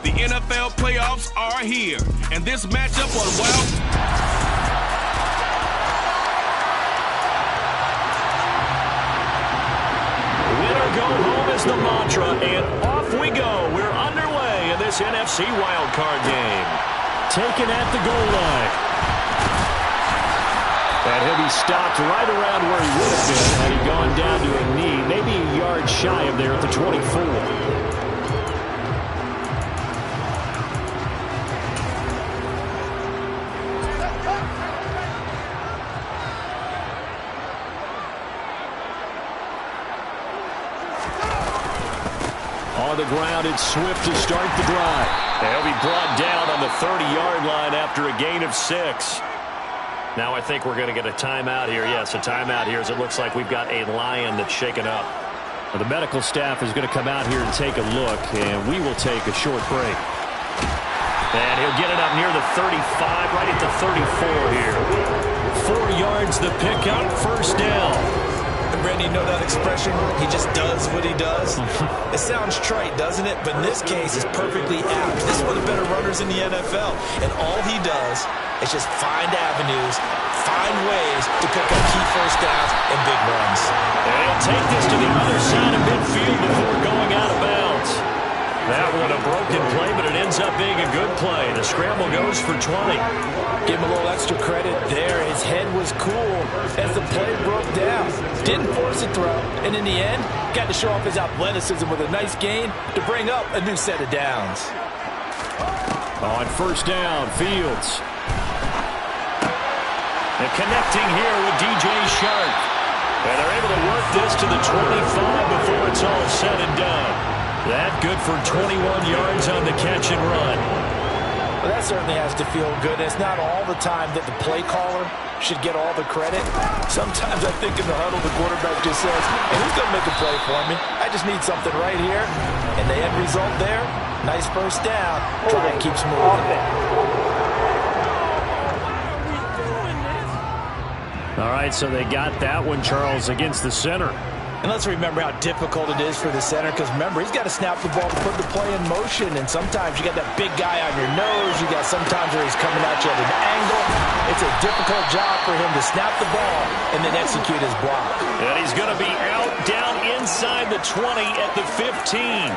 The NFL playoffs are here, and this matchup on Wild... Winner go home is the mantra, and off we go. We're underway in this NFC wildcard game. Taken at the goal line. And he'll be stopped right around where he would have been had he gone down to a knee, maybe a yard shy of there at the 24. On the ground, it's Swift to start the drive. He'll be brought down on the 30-yard line after a gain of 6. Now I think we're going to get a timeout here. Yes, a timeout here as it looks like we've got a Lion that's shaken up. Well, the medical staff is going to come out here and take a look, and we will take a short break. And he'll get it up near the 35, right at the 34 here. 4 yards the pickup, first down. Randy, you know that expression? He just does what he does. It sounds trite, doesn't it? But in this case, it's perfectly apt. This is one of the better runners in the NFL. And all he does is just find avenues, find ways to pick up key first downs and big runs. And he'll take this to the other side of midfield before going out of bounds. That one a broken play, but it ends up being a good play. The scramble goes for 20. Give him a little extra credit there. His head was cool as the play broke down. Didn't force a throw, and in the end, got to show off his athleticism with a nice gain to bring up a new set of downs. On first down, Fields. And connecting here with DJ Shark. And they're able to work this to the 25 before it's all said and done. That good for 21 yards on the catch and run. Well, that certainly has to feel good. It's not all the time that the play caller should get all the credit. Sometimes I think in the huddle, the quarterback just says, hey, who's going to make a play for me? I just need something right here. And the end result there, nice first down. Drive keeps moving. All right, so they got that one, Charles, against the center. And let's remember how difficult it is for the center, because remember, he's got to snap the ball to put the play in motion, and sometimes you got that big guy on your nose. You got sometimes where he's coming at you at an angle. It's a difficult job for him to snap the ball and then execute his block. And he's going to be out down inside the 20 at the 15.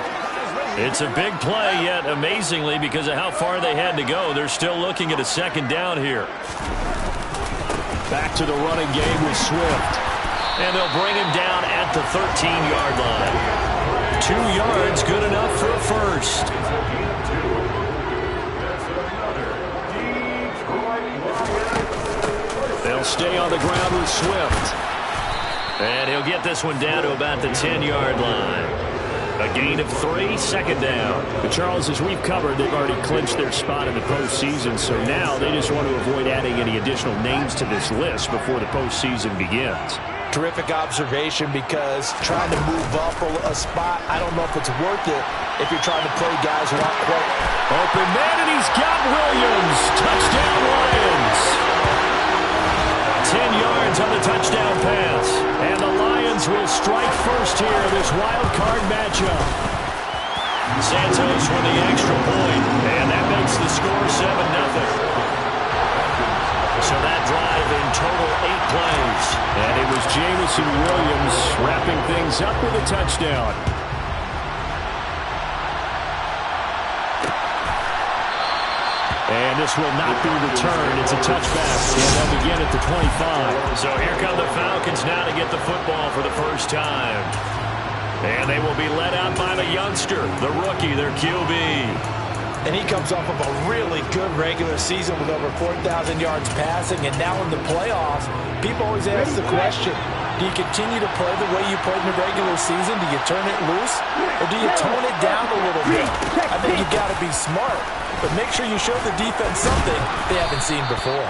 It's a big play, yet amazingly, because of how far they had to go, they're still looking at a second down here. Back to the running game with Swift. And they'll bring him down at the 13-yard line. 2 yards, good enough for a first. They'll stay on the ground with Swift. And he'll get this one down to about the 10-yard line. A gain of 3, second down. But Charles, as we've covered, they've already clinched their spot in the postseason, so now they just want to avoid adding any additional names to this list before the postseason begins. Terrific observation, because trying to move up a spot, I don't know if it's worth it if you're trying to play guys who aren't quite. Open man, and he's got Williams. Touchdown Lions. 10 yards on the touchdown pass. And the Lions will strike first here in this wild card matchup. Santos with the extra point, and that makes the score 7-0. So that drive in total 8 plays. And it was Jamison Williams wrapping things up with a touchdown. And this will not be returned. It's a touchback. And they'll begin at the 25. So here come the Falcons now to get the football for the first time. And they will be led out by the youngster, the rookie, their QB. And he comes off of a really good regular season with over 4,000 yards passing. And now in the playoffs, people always ask the question, do you continue to play the way you played in the regular season? Do you turn it loose? Or do you tone it down a little bit? I think you got to be smart. But make sure you show the defense something they haven't seen before.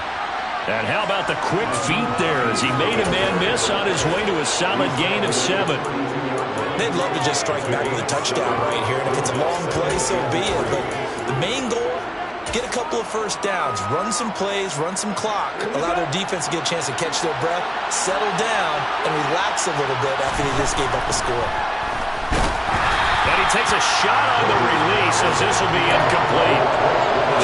And how about the quick feet there as he made a man miss on his way to a solid gain of 7. They'd love to just strike back with a touchdown right here. And if it's a long play, so be it. But the main goal, get a couple of first downs, run some plays, run some clock, allow their defense to get a chance to catch their breath, settle down, and relax a little bit after they just gave up a score. And he takes a shot on the release as this will be incomplete.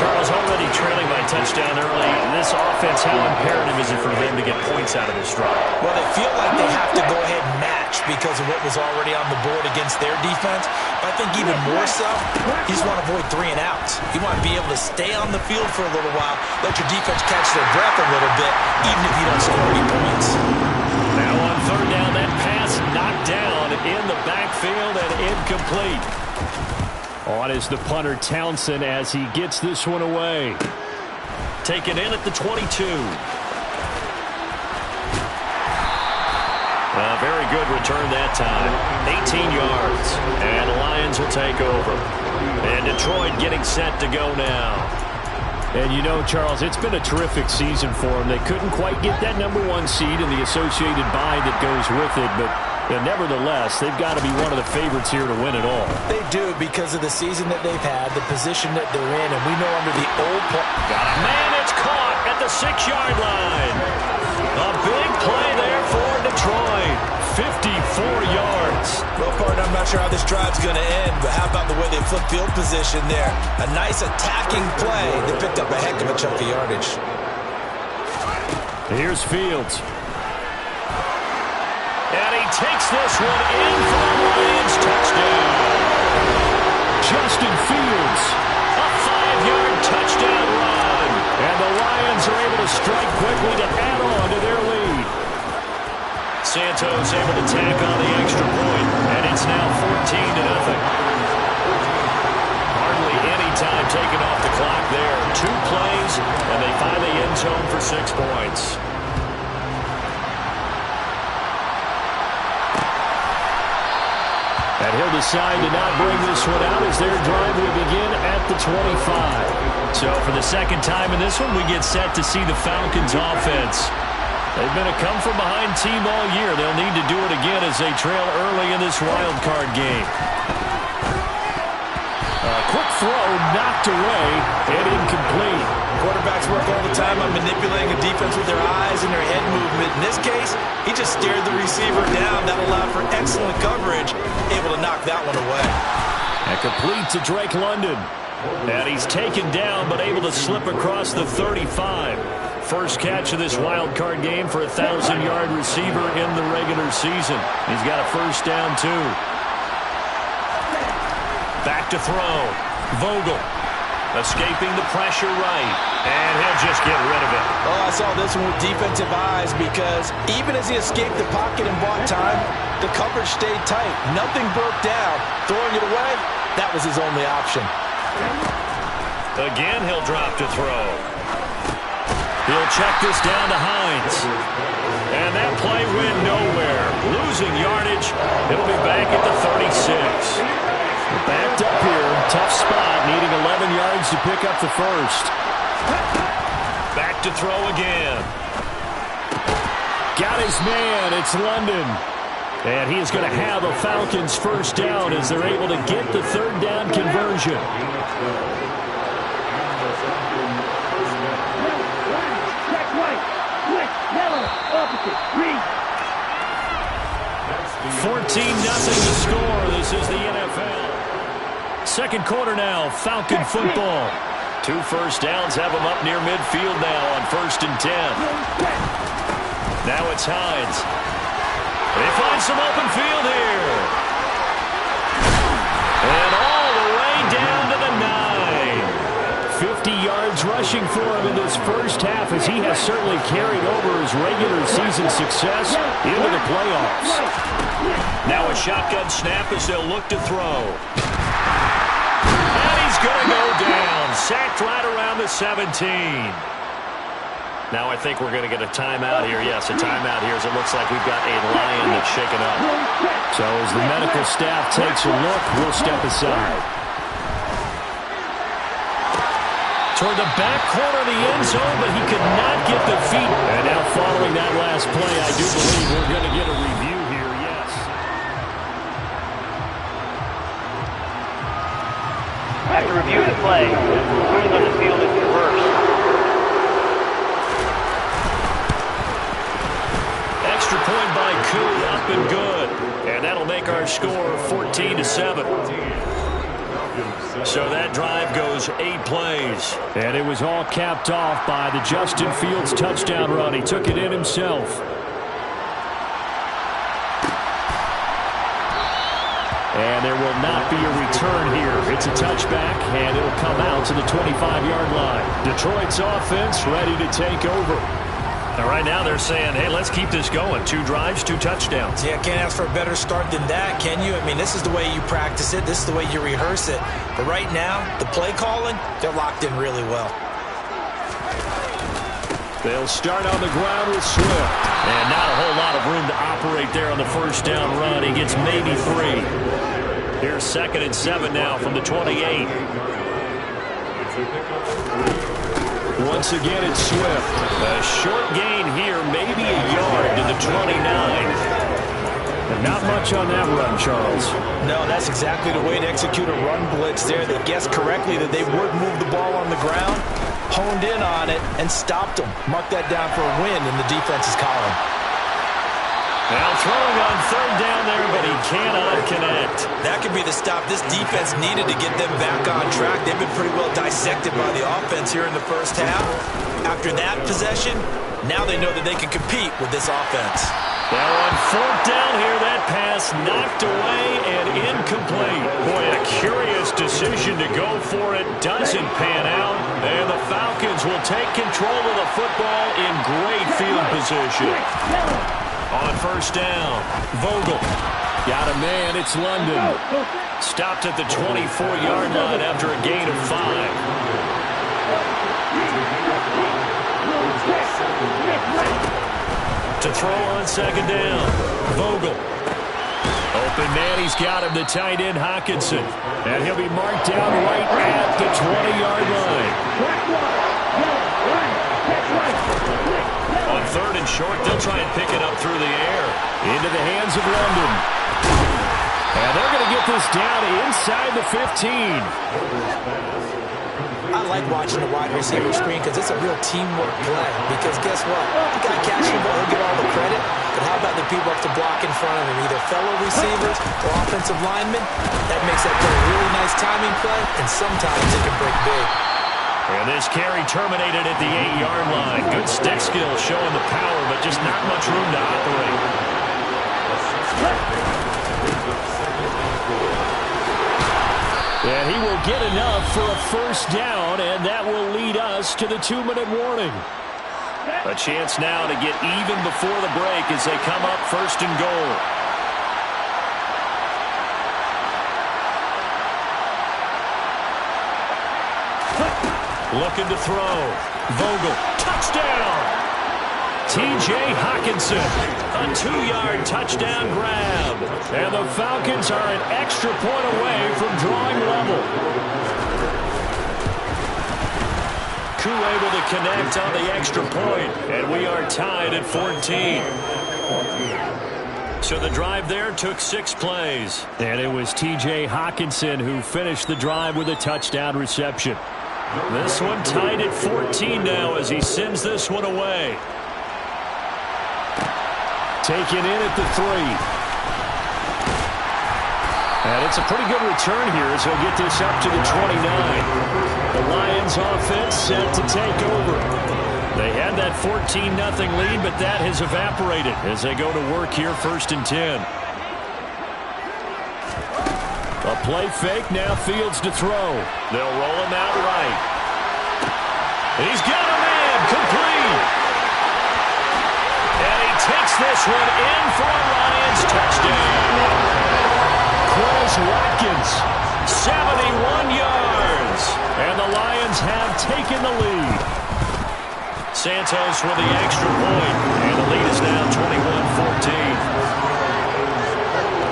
Charles, already trailing by touchdown early. This offense, how imperative is it for them to get points out of this drive? Well, they feel like they have to go ahead and match because of what was already on the board against their defense. But I think even more so, you just want to avoid 3 and outs. You want to be able to stay on the field for a little while, let your defense catch their breath a little bit, even if you don't score any points. Now on third down, that pass knocked down in the backfield and incomplete. On is the punter, Townsend, as he gets this one away. Taken in at the 22. A very good return that time. 18 yards. And the Lions will take over. And Detroit getting set to go now. And you know, Charles, it's been a terrific season for them. They couldn't quite get that #1 seed and the associated bye that goes with it, but nevertheless, they've got to be one of the favorites here to win it all. They do because of the season that they've had, the position that they're in, and we know under the old... Got a man, it's caught at the 6-yard line. A big play there for Detroit. 54 yards. Well, partner, I'm not sure how this drive's going to end, but how about the way they flip field position there? A nice attacking play. They picked up a heck of a chunk of yardage. Here's Fields. And he takes this one in for the Lions touchdown. Justin Fields, a 5-yard touchdown run. And the Lions are able to strike quickly to add on to their lead. Santos able to tack on the extra point, and it's now 14-0. Hardly any time taken off the clock there. 2 plays, and they find the end zone for 6 points. And he'll decide to not bring this one out as their drive will begin at the 25. So for the second time in this one, we get set to see the Falcons offense. They've been a come-from-behind team all year. They'll need to do it again as they trail early in this wild card game. A quick throw knocked away and incomplete. Quarterbacks work all the time on manipulating a defense with their eyes and their head movement. In this case, he just stared the receiver down. That allowed for excellent coverage, able to knock that one away. And complete to Drake London. And he's taken down but able to slip across the 35. First catch of this wild card game for a 1,000-yard receiver in the regular season. He's got a first down, too. Back to throw. Vogel escaping the pressure right. And he'll just get rid of it. Oh, I saw this one with defensive eyes because even as he escaped the pocket and bought time, the coverage stayed tight. Nothing broke down. Throwing it away, that was his only option. Again, he'll drop to throw. He'll check this down to Hines. And that play went nowhere. Losing yardage. It'll be back at the 36. Backed up here. Tough spot. Needing 11 yards to pick up the first. Back to throw again. Got his man. It's London. And he is going to have a Falcons first down as they're able to get the third down conversion. 14-0 to score. This is the NFL. Second quarter now, Falcon football. 2 first downs have them up near midfield now on 1st and 10. Now it's Hines. They find some open field here. And all the way down to the 9. 50 yards rushing for him in this first half as he has certainly carried over his regular season success into the playoffs. Now a shotgun snap as they'll look to throw. And he's going to go down. Sacked right around the 17. Now I think we're going to get a timeout here. Yes, a timeout here as it looks like we've got a Lion that's shaken up. So as the medical staff takes a look, we'll step aside. Toward the back corner of the end zone, but he could not get the feet. And now following that last play, I do believe we're going to get a review here, yes. After review the play, moving on the field is reversed. Extra point by Koo, up and good. And that'll make our score 14-7. So that drive goes 8 plays. And it was all capped off by the Justin Fields touchdown run. He took it in himself. And there will not be a return here. It's a touchback, and it'll come out to the 25-yard line. Detroit's offense ready to take over. Now, right now they're saying, hey, let's keep this going. 2 drives, 2 touchdowns. Yeah, can't ask for a better start than that, can you? I mean, this is the way you practice it. This is the way you rehearse it. But right now, the play calling, they're locked in really well. They'll start on the ground with Swift. And not a whole lot of room to operate there on the first down run. He gets maybe 3. Here's 2nd and 7 now from the 28. Once again, it's Swift. A short gain here, maybe a yard to the 29. And not much on that run, Charles. No, that's exactly the way to execute a run blitz there. They guessed correctly that they would move the ball on the ground, honed in on it, and stopped them. Mark that down for a win in the defense's column. Now throwing on 3rd down there, but he cannot connect. That could be the stop this defense needed to get them back on track. They've been pretty well dissected by the offense here in the first half. After that possession, now they know that they can compete with this offense. Now on 4th down here, that pass knocked away and incomplete. Boy, a curious decision to go for it. Doesn't pan out. And the Falcons will take control of the football in great field position. On 1st down, Vogel. Got a man, it's London. Stopped at the 24-yard line after a gain of 5. To throw on 2nd down, Vogel. Open man, he's got him, the tight end, Hockenson. And he'll be marked down right at the 20-yard line. On 3rd and short, they'll try and pick it up through the air. Into the hands of London. And they're going to get this down inside the 15. I like watching the wide receiver screen because it's a real teamwork play. Because guess what? The guy catching the ball, he'll get all the credit. But how about the people up to block in front of him? Either fellow receivers or offensive linemen. That makes that play a really nice timing play, and sometimes it can break big. And this carry terminated at the 8-yard line. Good stick skill showing the power, but just not much room to operate. And he will get enough for a 1st down, and that will lead us to the 2-minute warning. A chance now to get even before the break as they come up 1st and goal. Looking to throw. Vogel. Touchdown! T.J. Hockenson. A 2-yard touchdown grab. And the Falcons are an extra point away from drawing level. Koo able to connect on the extra point. And we are tied at 14. So the drive there took 6 plays. And it was T.J. Hockenson who finished the drive with a touchdown reception. This one tied at 14 now as he sends this one away. Taken in at the 3. And it's a pretty good return here as he'll get this up to the 29. The Lions offense set to take over. They had that 14-0 lead, but that has evaporated as they go to work here 1st and 10. A play fake, now Fields to throw. They'll roll him out right. He's got a man, complete. And he takes this one in for a Lions touchdown. Chris Watkins, 71 yards. And the Lions have taken the lead. Santos with the extra point, and the lead is now 21-14.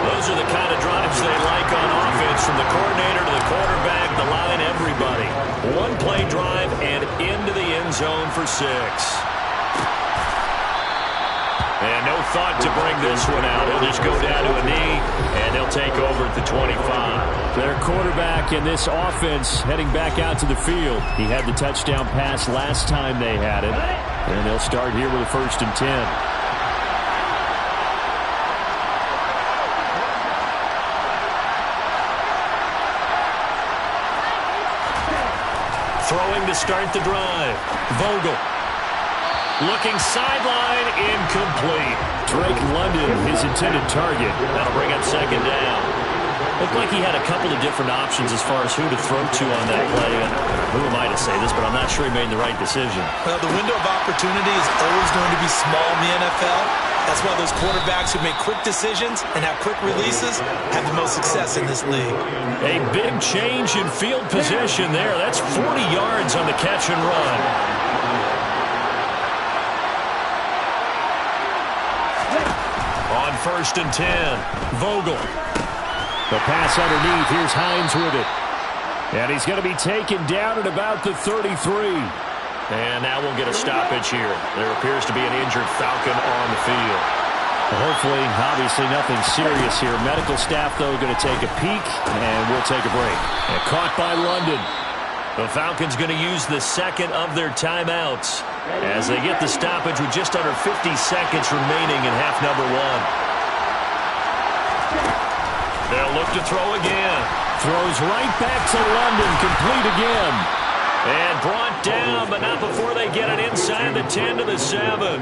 Those are the kind of drives they like on offense, from the coordinator to the quarterback, the line, everybody. 1-play drive and into the end zone for 6. And no thought to bring this one out. He'll just go down to a knee, and they'll take over at the 25. Their quarterback in this offense heading back out to the field. He had the touchdown pass last time they had it. And they'll start here with a 1st and 10. Throwing to start the drive. Vogel. Looking sideline, incomplete. Drake London, his intended target. That'll bring up second down. Looked like he had a couple of different options as far as who to throw to on that play. And who am I to say this, but I'm not sure he made the right decision. Well, the window of opportunity is always going to be small in the NFL. That's why those quarterbacks who make quick decisions and have quick releases have the most success in this league. A big change in field position there. That's 40 yards on the catch and run. On 1st and 10, Vogel. The pass underneath. Here's Hines with it. And he's going to be taken down at about the 33. And now we'll get a stoppage here. There appears to be an injured Falcon on the field. Well, hopefully, obviously nothing serious here. Medical staff, though, going to take a peek, and we'll take a break. And caught by London. The Falcons going to use the second of their timeouts as they get the stoppage with just under 50 seconds remaining in half number one. They'll look to throw again. Throws right back to London, complete again. And brought down, but not before they get it inside the 10 to the 7.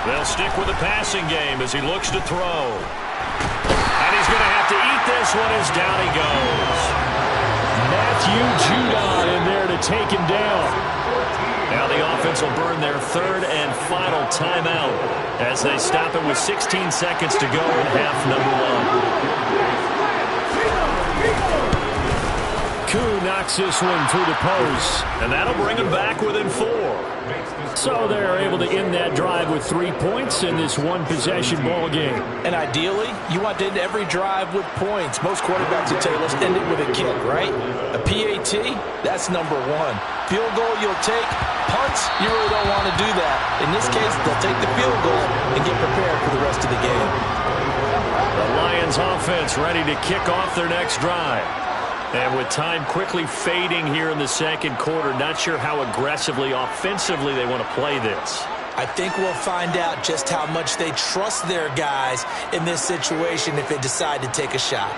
They'll stick with the passing game as he looks to throw. And he's going to have to eat this one as down he goes. Matthew Judon in there to take him down. Now the offense will burn their third and final timeout as they stop it with 16 seconds to go in half number one. Koo knocks this one through the post. And that'll bring them back within 4. So they're able to end that drive with 3 points in this one-possession ball game. And ideally, you want to end every drive with points. Most quarterbacks would tell you, let's end it with a kick, right? A PAT, that's number one. Field goal you'll take. Punts, you really don't want to do that. In this case, they'll take the field goal and get prepared for the rest of the game. The Lions offense ready to kick off their next drive. And with time quickly fading here in the second quarter, not sure how aggressively, offensively they want to play this. I think we'll find out just how much they trust their guys in this situation if they decide to take a shot.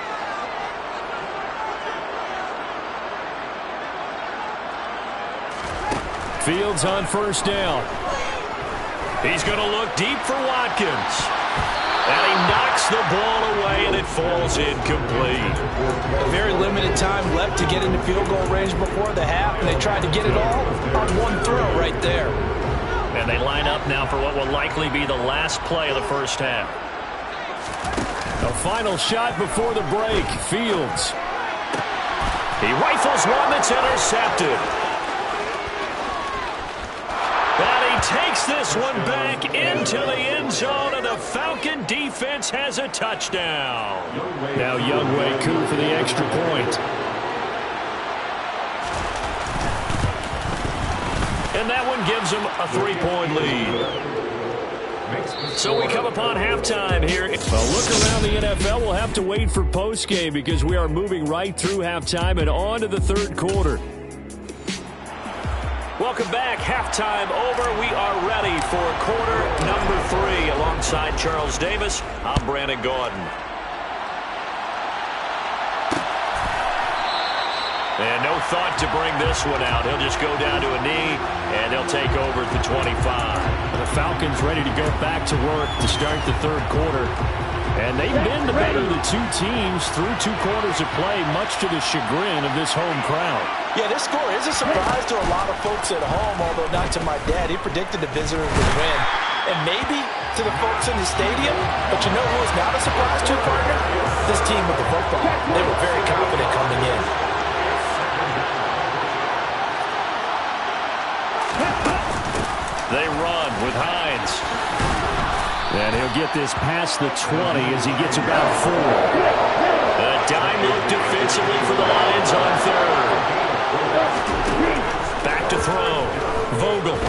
Fields on 1st down. He's going to look deep for Watkins. And he knocks the ball away, and it falls incomplete. A very limited time left to get into field goal range before the half, and they tried to get it all on one throw right there. And they line up now for what will likely be the last play of the first half. A final shot before the break. Fields. He rifles one that's intercepted. Takes this one back into the end zone, and the Falcon defense has a touchdown. Now Younghoe Koo for the extra point. And that one gives them a 3-point lead. So we come upon halftime here. Well, look around the NFL. We'll have to wait for postgame because we are moving right through halftime and on to the third quarter. Welcome back. Halftime over. We are ready for quarter number 3. Alongside Charles Davis, I'm Brandon Gordon. And no thought to bring this one out. He'll just go down to a knee, and they'll take over at the 25. The Falcons ready to go back to work to start the third quarter. And they've been the better of the two teams through 2 quarters of play, much to the chagrin of this home crowd. Yeah, this score is a surprise to a lot of folks at home, although not to my dad. He predicted the visitors would win. And maybe to the folks in the stadium, but you know who was not a surprise to, partner? This team with the football. They were very confident coming in. They run with Hines. And he'll get this past the 20 as he gets about 4. A dime look defensively for the Lions on third. Back to throw. Vogel.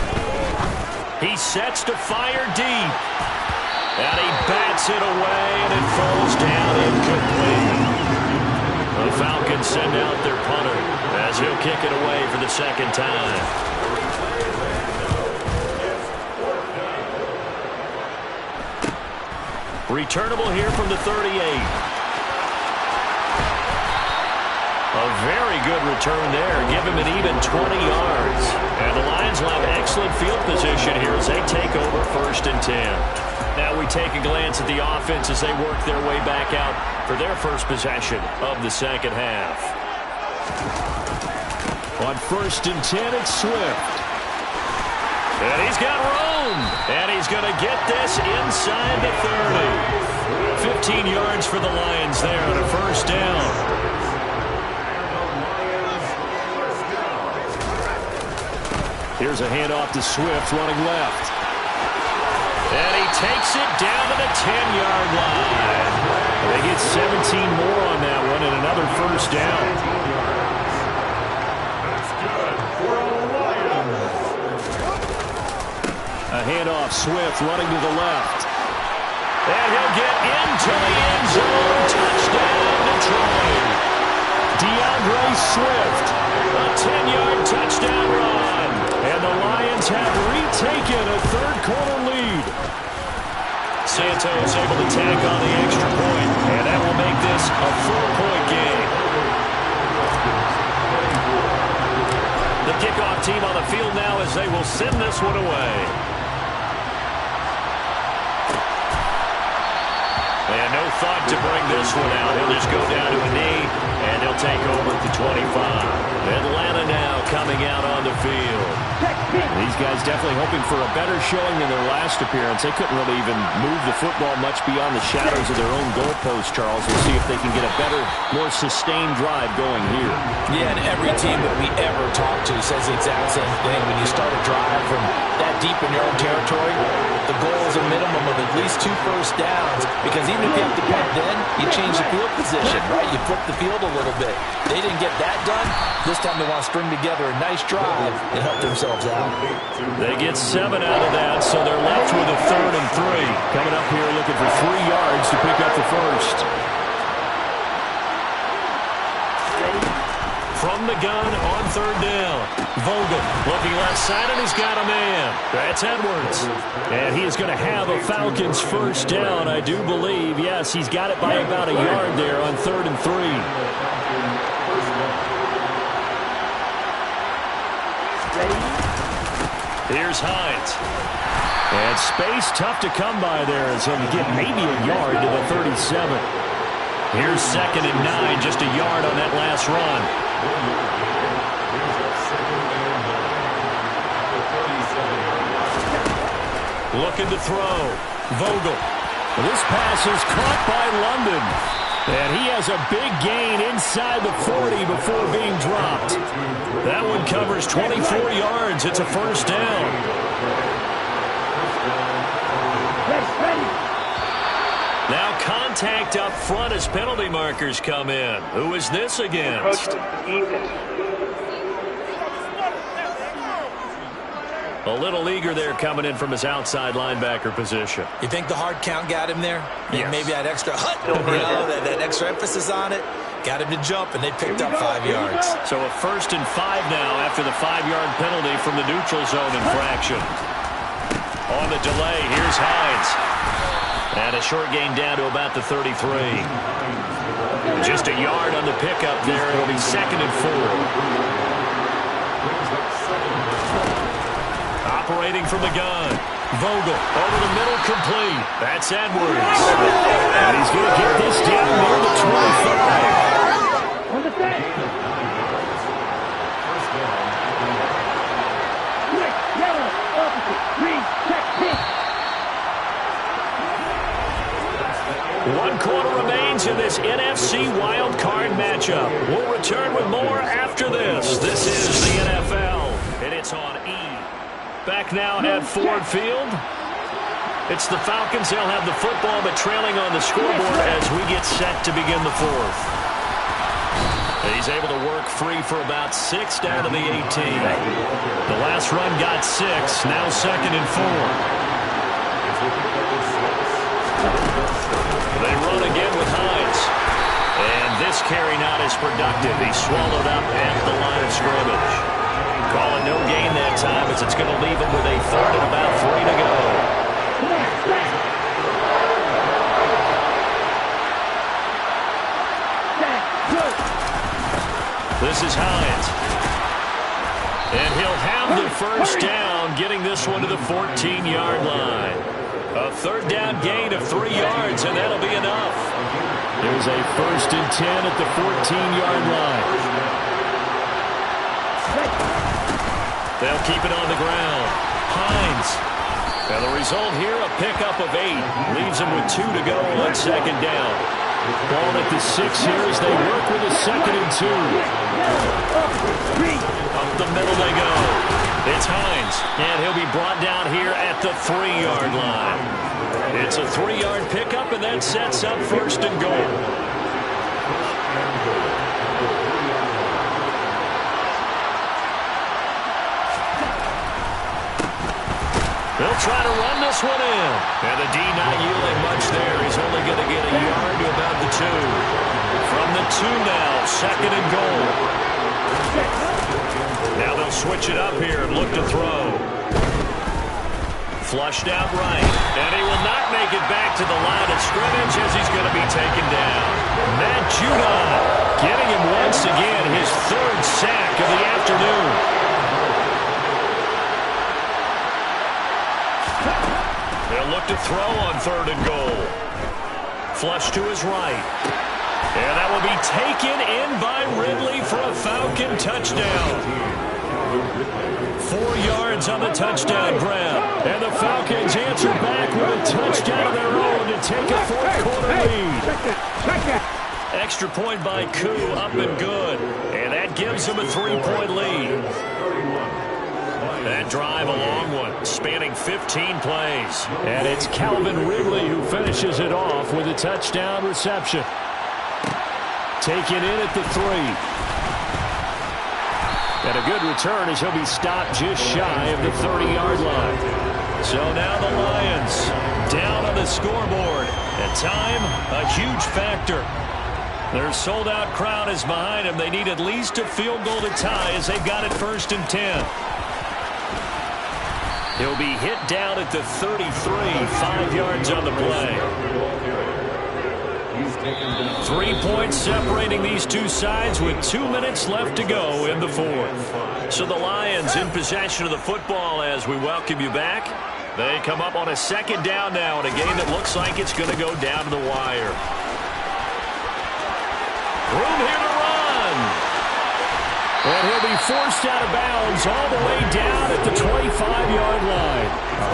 He sets to fire deep. And he bats it away, and it falls down incomplete. The Falcons send out their punter as he'll kick it away for the second time. Returnable here from the 38. A very good return there. Give him an even 20 yards. And the Lions will have excellent field position here as they take over 1st and 10. Now we take a glance at the offense as they work their way back out for their first possession of the second half. On 1st and 10, it's Swift. And he's got room. And he's going to get this inside the 30. 15 yards for the Lions there on a 1st down. Here's a handoff to Swift running left. And he takes it down to the 10-yard line. They get 17 more on that one and another 1st down. A handoff, Swift running to the left. And he'll get into the end zone. Touchdown, Detroit. DeAndre Swift. A 10-yard touchdown run. And the Lions have retaken a 3rd-quarter lead. Santos able to tack on the extra point, and that will make this a 4-point game. The kickoff team on the field now as they will send this one away. And no thought to bring this one out. He'll just go down to a knee, and they'll take over at the 25. Atlanta now coming out on the field. These guys definitely hoping for a better showing than their last appearance. They couldn't really even move the football much beyond the shadows of their own goalpost, Charles. We'll see if they can get a better, more sustained drive going here. Yeah, and every team that we ever talk to says the exact same thing. When you start a drive from that deep in your own territory, the goal is a minimum of at least 2 first downs, because even if you have to punt then, you change the field position, right? You flip the field a little bit. They didn't get that done. This time they want to string together a nice drive and help themselves out. They get 7 out of that, so they're left with a 3rd and 3. Coming up here looking for 3 yards to pick up the first. From the gun on 3rd down. Vogel looking left side, and he's got a man. That's Edwards. And he is going to have a Falcons 1st down, I do believe. Yes, he's got it by about a yard there on 3rd and 3. Here's Hines. And space tough to come by there as he'll get maybe a yard to the 37. Here's 2nd and 9, just a yard on that last run. Looking to throw. Vogel. This pass is caught by London. And he has a big gain inside the 40 before being dropped. That one covers 24 yards. It's a 1st down. Now contact up front as penalty markers come in. Who is this against? A little eager there coming in from his outside linebacker position. You think the hard count got him there? Yes. Maybe that extra that extra emphasis on it got him to jump, and they picked up 5 yards. So a 1st and 5 now after the 5-yard penalty from the neutral zone infraction. On the delay, here's Hines. And a short gain down to about the 33. Just a yard on the pickup there. It'll be 2nd and 4. Operating from the gun. Vogel over the middle, complete. That's Edwards. And he's going to get this down near the 25. One quarter remains in this NFC wild card matchup. We'll return with more after this. This is the NFL, and it's on E. Back now at Ford Field. It's the Falcons. They'll have the football, but trailing on the scoreboard as we get set to begin the 4th. He's able to work free for about 6 down to the 18. The last run got 6. Now 2nd and 4. They run again with Hines. And this carry not as productive. He's swallowed up at the line of scrimmage. Calling no gain that time as it's going to leave him with a 3rd and about 3 to go. This is Hines. And he'll have the first down, getting this one to the 14-yard line. A third down gain of 3 yards, and that'll be enough. There's a 1st and 10 at the 14-yard line. They'll keep it on the ground. Hines. And the result here, a pickup of 8. Leaves them with 2 to go on second down. Ball at the 6 here as they work with a 2nd and 2. Up the middle they go. It's Hines, and he'll be brought down here at the 3-yard line. It's a 3-yard pickup, and that sets up 1st and goal. They'll try to run this one in. And the D not yielding much there. He's only going to get a yard to about the 2. From the 2 now, 2nd and goal. Now they'll switch it up here and look to throw. Flushed out right. And he will not make it back to the line of scrimmage as he's going to be taken down. Matt Judon getting him once again, his 3rd sack of the afternoon. They'll look to throw on 3rd and goal. Flush to his right. And that will be taken in by Ridley for a Falcon touchdown. 4 yards on the touchdown grab. And the Falcons answer back with a touchdown of their own to take a 4th-quarter lead. Extra point by Koo, up and good. And that gives them a 3-point lead. That drive, a long one, spanning 15 plays. And it's Calvin Ridley who finishes it off with a touchdown reception. Taken in at the 3. And a good return as he'll be stopped just shy of the 30-yard line. So now the Lions down on the scoreboard. At time, a huge factor. Their sold-out crowd is behind them. They need at least a field goal to tie as they've got it 1st and 10. He'll be hit down at the 33, 5 yards on the play. 3 points separating these two sides with 2 minutes left to go in the 4th. So the Lions in possession of the football as we welcome you back. They come up on a 2nd down now in a game that looks like it's going to go down to the wire. Room here to run. And he'll be forced out of bounds all the way down at the 25-yard line.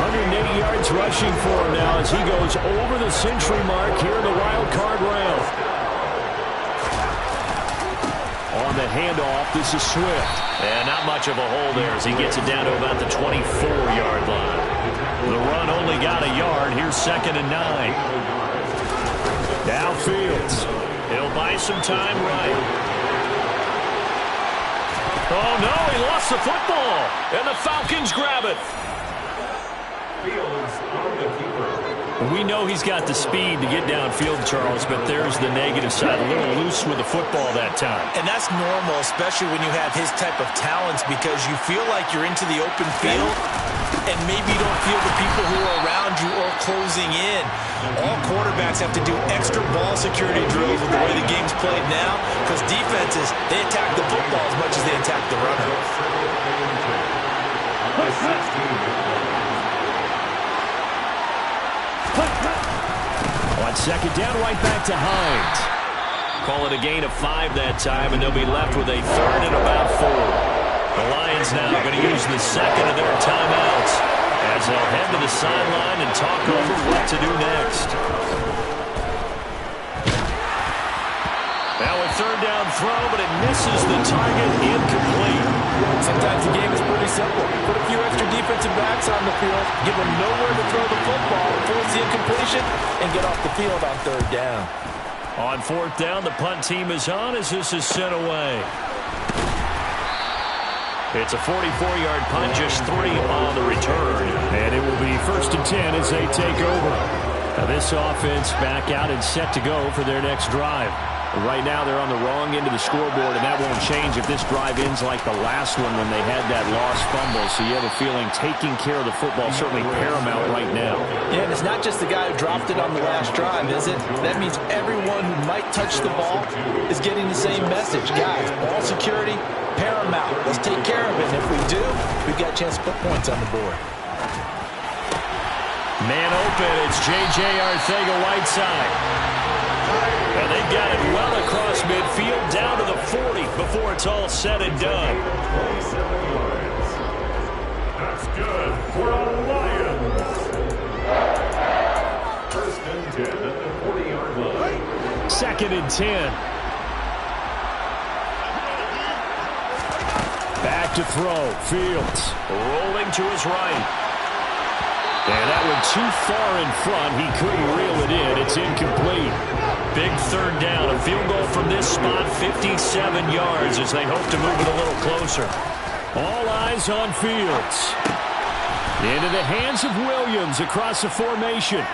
108 yards rushing for him now as he goes over the century mark here in the wild card round. On the handoff, this is Swift. And not much of a hole there as he gets it down to about the 24-yard line. The run only got a yard. Here's 2nd and 9. Downfield. He'll buy some time right. Oh, no, he lost the football, and the Falcons grab it. We know he's got the speed to get downfield, Charles, but there's the negative side. A little loose with the football that time. And that's normal, especially when you have his type of talents, because you feel like you're into the open field, and maybe you don't feel the people who are around you or closing in. All quarterbacks have to do extra ball security drills with the way the game's played now, because defenses, they attack the football as much as they attack the runner. On 2nd down, right back to Hines. Call it a gain of 5 that time, and they'll be left with a 3rd and about 4. The Lions now going to use the 2nd of their timeouts as they'll head to the sideline and talk over what to do next. Now a 3rd down throw, but it misses the target, incomplete. Sometimes the game is pretty simple. Put a few extra defensive backs on the field, give them nowhere to throw the football, force the incompletion, and get off the field on 3rd down. On 4th down, the punt team is on as this is sent away. It's a 44-yard punt, just 3 on the return. And it will be 1st and 10 as they take over. Now this offense back out and set to go for their next drive. Right now they're on the wrong end of the scoreboard, and that won't change if this drive ends like the last one when they had that lost fumble. So you have a feeling taking care of the football is certainly paramount right now. Yeah, and it's not just the guy who dropped it on the last drive, is it? That means everyone who might touch the ball is getting the same message. Guys, ball security, paramount. Let's take care of it. And if we do, we've got a chance to put points on the board. Man open, it's J.J. Arcega-Whiteside. And they got it well across midfield, down to the 40 before it's all said and done. That's good for a Lions. First and 10 at the 40-yard line. Second and 10. Back to throw. Fields Rolling to his right. And that one too far in front. He couldn't reel it in. It's incomplete. Big third down. A field goal from this spot, 57 yards as they hope to move it a little closer. All eyes on Fields. Into the hands of Williams across the formation.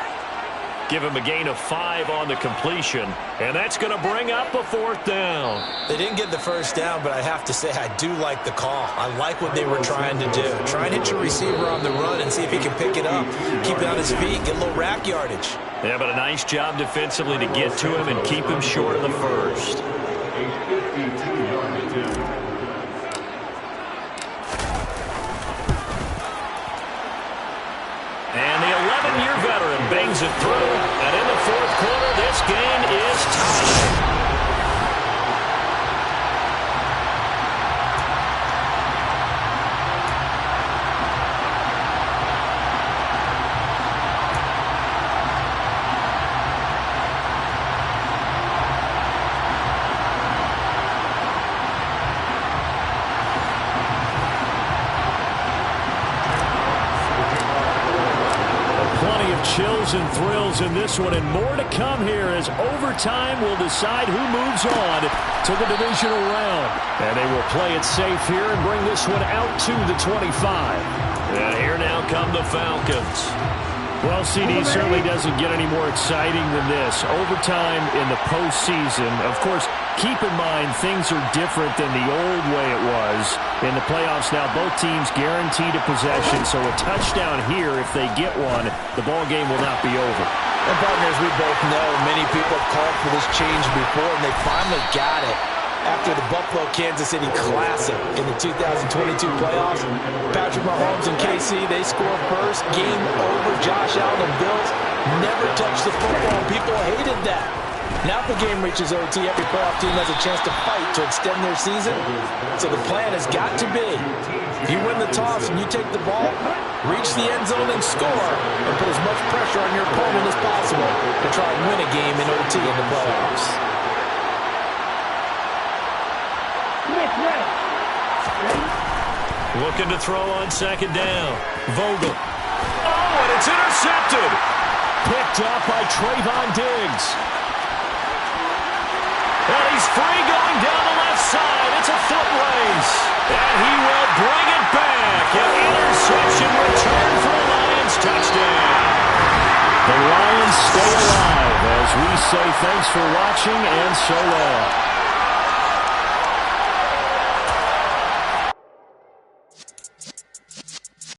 Give him a gain of 5 on the completion. And that's going to bring up a 4th down. They didn't get the first down, but I have to say I do like the call. I like what they were trying to do. Try and hit your receiver on the run and see if he can pick it up. Keep it on his feet, get a little rack yardage. Yeah, but a nice job defensively to get to him and keep him short of the first. And the 11-year veteran bangs it through. And in the fourth quarter, this game is tied. Chills and thrills in this one, and more to come here as overtime will decide who moves on to the divisional round. And they will play it safe here and bring this one out to the 25. And here now come the Falcons. Well, CD certainly doesn't get any more exciting than this. Overtime in the postseason. Of course, keep in mind things are different than the old way it was. In the playoffs now, both teams guaranteed a possession, so a touchdown here, if they get one, the ball game will not be over. And partners, we both know many people have called for this change before, and they finally got it. After the Buffalo-Kansas City Classic in the 2022 playoffs, Patrick Mahomes and KC, they score first. Game over. Josh Allen and Bills never touched the football. People hated that. Now if the game reaches OT, every playoff team has a chance to fight to extend their season. So the plan has got to be, if you win the toss and you take the ball, reach the end zone and score, and put as much pressure on your opponent as possible to try and win a game in OT in the playoffs. Looking to throw on second down. Vogel. Oh, and it's intercepted. Picked up by Trayvon Diggs. And he's free going down the left side. It's a foot race. And he will bring it back. An interception return for a Lions touchdown. The Lions stay alive as we say thanks for watching and so long.